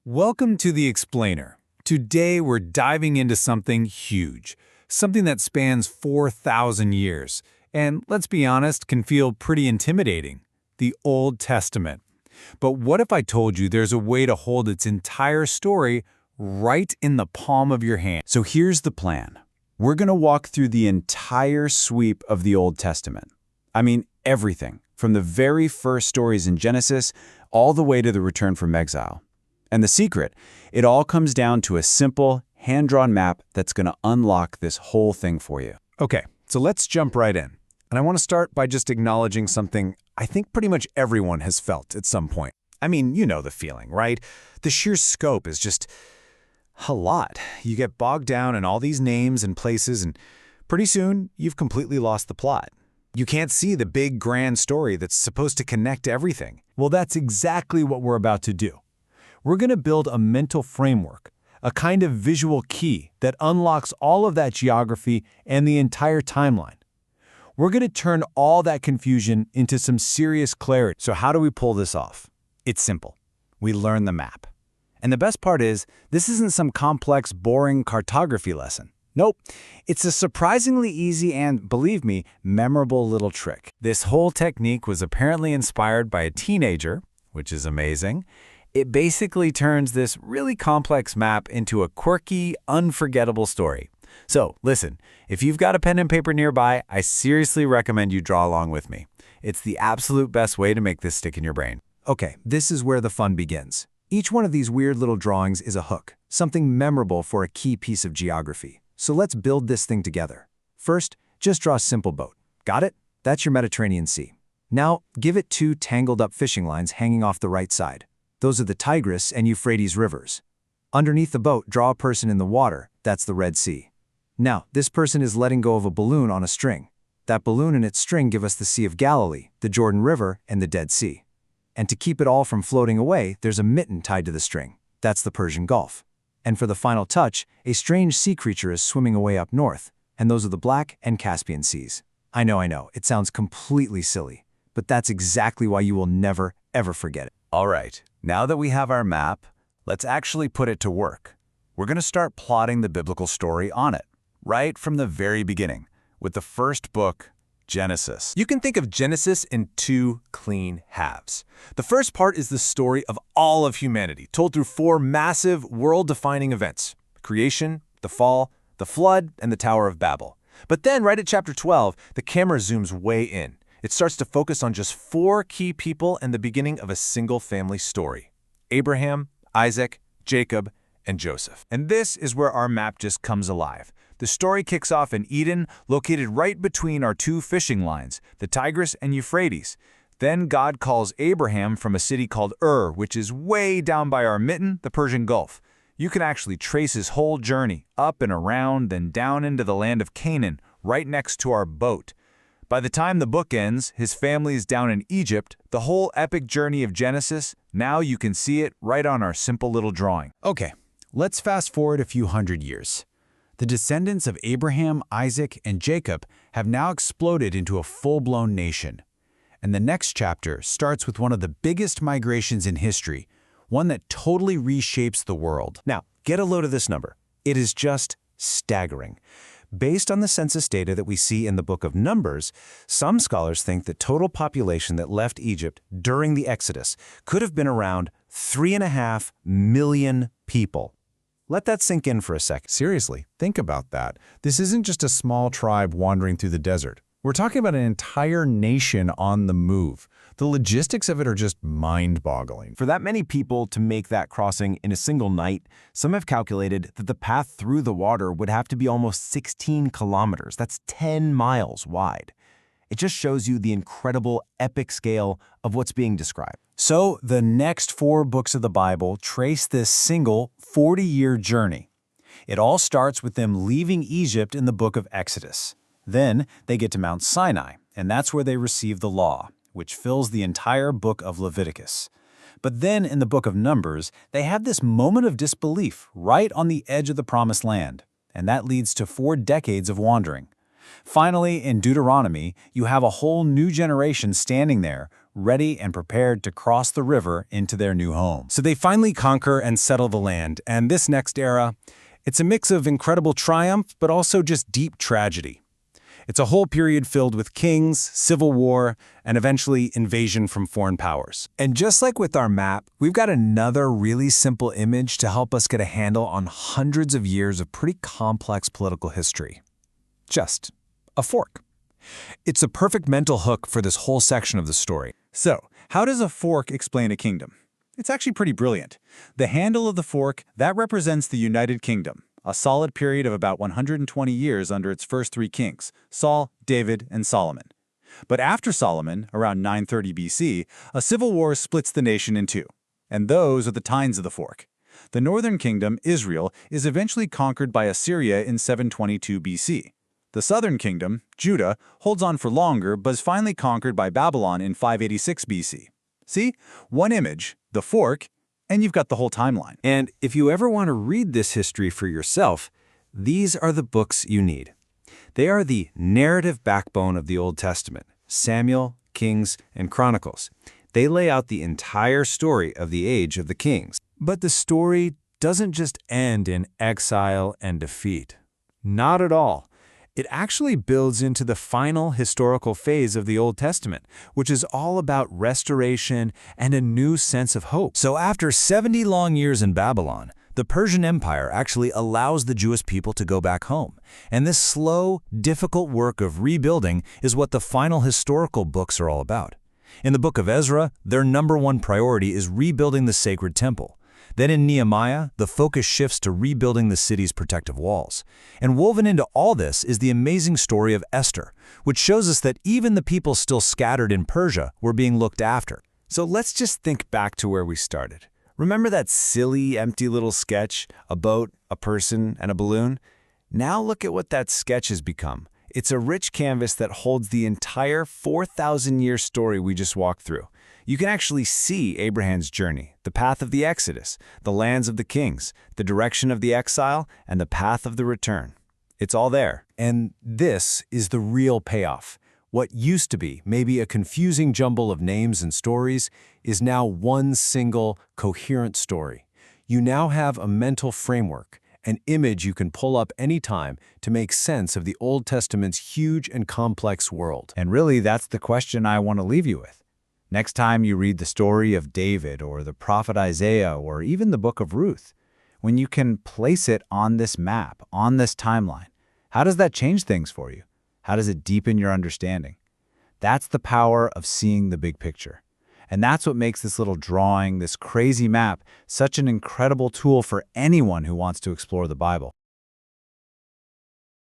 Welcome to The Explainer. Today we're diving into something huge, something that spans 4,000 years, and let's be honest, can feel pretty intimidating, the Old Testament. But what if I told you there's a way to hold its entire story right in the palm of your hand? So here's the plan. We're going to walk through the entire sweep of the Old Testament. I mean, everything, from the very first stories in Genesis all the way to the return from exile. And the secret, it all comes down to a simple, hand-drawn map that's going to unlock this whole thing for you. Okay, so let's jump right in. And I want to start by just acknowledging something I think pretty much everyone has felt at some point. I mean, you know the feeling, right? The sheer scope is just a lot. You get bogged down in all these names and places, and pretty soon you've completely lost the plot. You can't see the big, grand story that's supposed to connect everything. Well, that's exactly what we're about to do. We're going to build a mental framework, a kind of visual key that unlocks all of that geography and the entire timeline. We're going to turn all that confusion into some serious clarity. So how do we pull this off? It's simple. We learn the map. And the best part is, this isn't some complex, boring cartography lesson. Nope, it's a surprisingly easy and, believe me, memorable little trick. This whole technique was apparently inspired by a teenager, which is amazing. It basically turns this really complex map into a quirky, unforgettable story. So, listen, if you've got a pen and paper nearby, I seriously recommend you draw along with me. It's the absolute best way to make this stick in your brain. Okay, this is where the fun begins. Each one of these weird little drawings is a hook, something memorable for a key piece of geography. So let's build this thing together. First, just draw a simple boat. Got it? That's your Mediterranean Sea. Now, give it two tangled-up fishing lines hanging off the right side. Those are the Tigris and Euphrates rivers. Underneath the boat, draw a person in the water. That's the Red Sea. Now, this person is letting go of a balloon on a string. That balloon and its string give us the Sea of Galilee, the Jordan River, and the Dead Sea. And to keep it all from floating away, there's a mitten tied to the string. That's the Persian Gulf. And for the final touch, a strange sea creature is swimming away up north, and those are the Black and Caspian Seas. I know, it sounds completely silly, but that's exactly why you will never, ever forget it. All right, now that we have our map, let's actually put it to work. We're going to start plotting the biblical story on it, right from the very beginning, with the first book, Genesis. You can think of Genesis in two clean halves. The first part is the story of all of humanity, told through four massive, world-defining events: creation, the fall, the flood, and the Tower of Babel. But then, right at chapter 12, the camera zooms way in. It starts to focus on just four key people and the beginning of a single family story: Abraham, Isaac, Jacob, and Joseph. And this is where our map just comes alive. The story kicks off in Eden, located right between our two fishing lines, the Tigris and Euphrates. Then God calls Abraham from a city called Ur, which is way down by our mitten, the Persian Gulf. You can actually trace his whole journey, up and around, then down into the land of Canaan, right next to our boat. By the time the book ends, his family is down in Egypt, the whole epic journey of Genesis. Now you can see it right on our simple little drawing. Okay, let's fast forward a few hundred years. The descendants of Abraham, Isaac, and Jacob have now exploded into a full-blown nation. And the next chapter starts with one of the biggest migrations in history, one that totally reshapes the world. Now, get a load of this number. It is just staggering. Based on the census data that we see in the book of Numbers, some scholars think the total population that left Egypt during the Exodus could have been around 3.5 million people. Let that sink in for a second. Seriously, think about that. This isn't just a small tribe wandering through the desert. We're talking about an entire nation on the move. The logistics of it are just mind-boggling. For that many people to make that crossing in a single night, some have calculated that the path through the water would have to be almost 16 kilometers. That's 10 miles wide. It just shows you the incredible, epic scale of what's being described. So the next four books of the Bible trace this single 40-year journey. It all starts with them leaving Egypt in the book of Exodus. Then they get to Mount Sinai, and that's where they receive the law, which fills the entire book of Leviticus. But then in the book of Numbers, they have this moment of disbelief right on the edge of the Promised Land, and that leads to 4 decades of wandering. Finally, in Deuteronomy, you have a whole new generation standing there, ready and prepared to cross the river into their new home. So they finally conquer and settle the land, and this next era, it's a mix of incredible triumph, but also just deep tragedy. It's a whole period filled with kings, civil war, and eventually invasion from foreign powers. And just like with our map, we've got another really simple image to help us get a handle on hundreds of years of pretty complex political history. Just a fork. It's a perfect mental hook for this whole section of the story. So, how does a fork explain a kingdom? It's actually pretty brilliant. The handle of the fork, that represents the United Kingdom, a solid period of about 120 years under its first three kings, Saul, David, and Solomon. But after Solomon, around 930 BC, a civil war splits the nation in two. And those are the tines of the fork. The northern kingdom, Israel, is eventually conquered by Assyria in 722 BC. The southern kingdom, Judah, holds on for longer but is finally conquered by Babylon in 586 BC. See? One image, the fork, and you've got the whole timeline. And if you ever want to read this history for yourself, these are the books you need. They are the narrative backbone of the Old Testament: Samuel, Kings, and Chronicles. They lay out the entire story of the age of the kings. But the story doesn't just end in exile and defeat. Not at all. It actually builds into the final historical phase of the Old Testament, which is all about restoration and a new sense of hope. So after 70 long years in Babylon, the Persian Empire actually allows the Jewish people to go back home. And this slow, difficult work of rebuilding is what the final historical books are all about. In the book of Ezra, their #1 priority is rebuilding the sacred temple. Then in Nehemiah, the focus shifts to rebuilding the city's protective walls. And woven into all this is the amazing story of Esther, which shows us that even the people still scattered in Persia were being looked after. So let's just think back to where we started. Remember that silly, empty little sketch, a boat, a person, and a balloon? Now look at what that sketch has become. It's a rich canvas that holds the entire 4,000-year story we just walked through. You can actually see Abraham's journey, the path of the Exodus, the lands of the kings, the direction of the exile, and the path of the return. It's all there. And this is the real payoff. What used to be maybe a confusing jumble of names and stories is now one single, coherent story. You now have a mental framework, an image you can pull up anytime to make sense of the Old Testament's huge and complex world. And really, that's the question I want to leave you with. Next time you read the story of David or the prophet Isaiah or even the book of Ruth, when you can place it on this map, on this timeline, how does that change things for you? How does it deepen your understanding? That's the power of seeing the big picture. And that's what makes this little drawing, this crazy map, such an incredible tool for anyone who wants to explore the Bible.